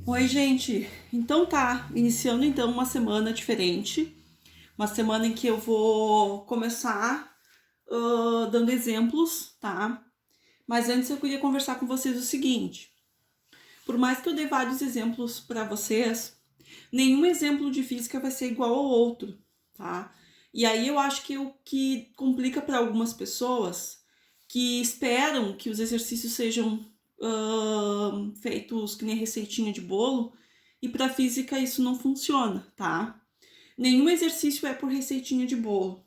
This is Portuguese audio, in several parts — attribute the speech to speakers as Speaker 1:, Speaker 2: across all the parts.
Speaker 1: Oi, gente. Então tá, iniciando então uma semana diferente, uma semana em que eu vou começar dando exemplos, tá? Mas antes eu queria conversar com vocês o seguinte: por mais que eu dê vários exemplos para vocês, nenhum exemplo de física vai ser igual ao outro, tá? E aí eu acho que o que complica para algumas pessoas que esperam que os exercícios sejam feitos que nem receitinha de bolo, e para física isso não funciona, tá? Nenhum exercício é por receitinha de bolo.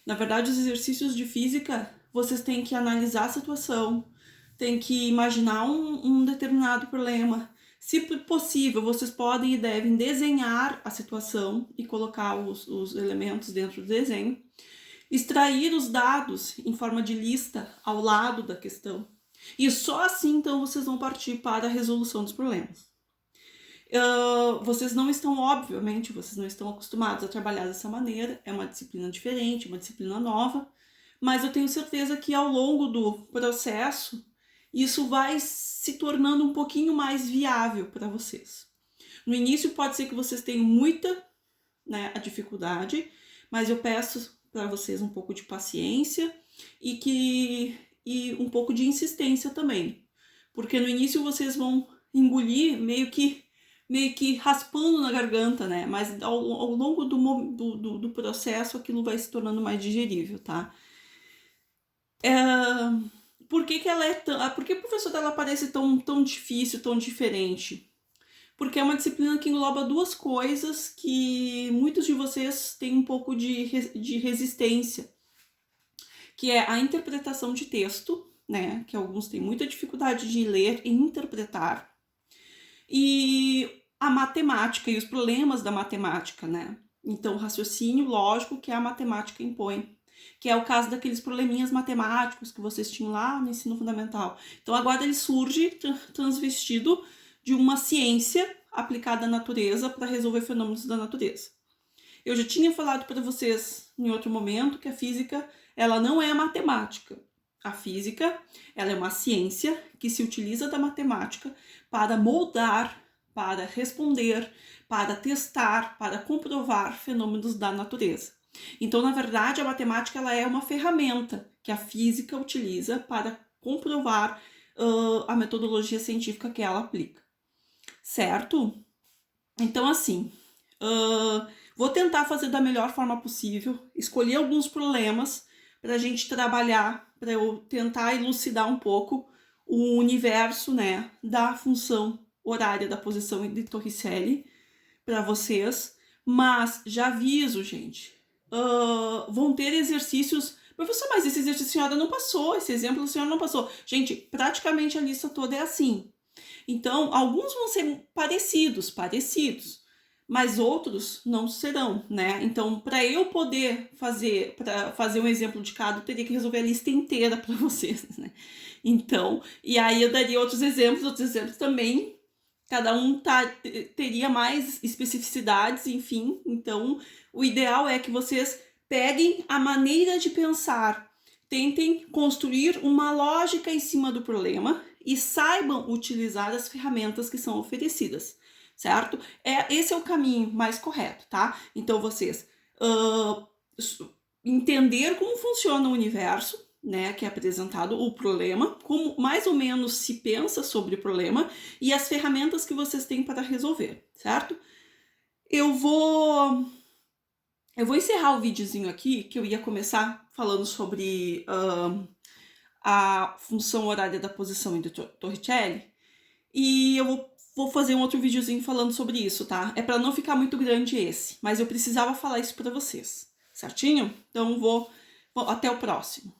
Speaker 1: Na verdade, os exercícios de física, vocês têm que analisar a situação, têm que imaginar um determinado problema. Se possível, vocês podem e devem desenhar a situação e colocar os elementos dentro do desenho. Extrair os dados em forma de lista ao lado da questão. E só assim, então, vocês vão partir para a resolução dos problemas. Vocês não estão, obviamente, vocês não estão acostumados a trabalhar dessa maneira, é uma disciplina diferente, uma disciplina nova, mas eu tenho certeza que ao longo do processo, isso vai se tornando um pouquinho mais viável para vocês. No início pode ser que vocês tenham muita, a dificuldade, mas eu peço para vocês um pouco de paciência e um pouco de insistência também, porque no início vocês vão engolir meio que raspando na garganta, né? Mas ao longo do processo aquilo vai se tornando mais digerível, tá? Por que ela é tão... Por que o professor dela parece tão difícil, tão diferente? Porque é uma disciplina que engloba duas coisas que muitos de vocês têm um pouco de resistência, que é a interpretação de texto, né? Que alguns têm muita dificuldade de ler e interpretar, e a matemática e os problemas da matemática, né? Então, o raciocínio lógico que a matemática impõe, que é o caso daqueles probleminhas matemáticos que vocês tinham lá no ensino fundamental. Então, agora ele surge transvestido de uma ciência aplicada à natureza para resolver fenômenos da natureza. Eu já tinha falado para vocês em outro momento que a física, ela não é a matemática. A física, ela é uma ciência que se utiliza da matemática para moldar, para responder, para testar, para comprovar fenômenos da natureza. Então, na verdade, a matemática ela é uma ferramenta que a física utiliza para comprovar a metodologia científica que ela aplica. Certo? Então, assim, vou tentar fazer da melhor forma possível, escolher alguns problemas para a gente trabalhar, para eu tentar elucidar um pouco o universo, né, da função horária da posição de Torricelli para vocês, mas já aviso, gente, vão ter exercícios. Professor, mas esse exercício a senhora não passou, esse exemplo a senhora não passou. Gente, praticamente a lista toda é assim. Então, alguns vão ser parecidos, mas outros não serão, né? Então, para eu poder fazer um exemplo de cada, eu teria que resolver a lista inteira para vocês, né? Então, e aí eu daria outros exemplos também, cada um teria mais especificidades, enfim. Então, o ideal é que vocês peguem a maneira de pensar, tentem construir uma lógica em cima do problema e saibam utilizar as ferramentas que são oferecidas, certo? Esse é o caminho mais correto, tá? Então, vocês entender como funciona o universo, né, que é apresentado o problema, como mais ou menos se pensa sobre o problema e as ferramentas que vocês têm para resolver, certo? Eu vou encerrar o videozinho aqui, que eu ia começar falando sobre a função horária da posição de Torricelli, e eu vou fazer um outro videozinho falando sobre isso, tá? É para não ficar muito grande esse, mas eu precisava falar isso para vocês, certinho? Então até o próximo.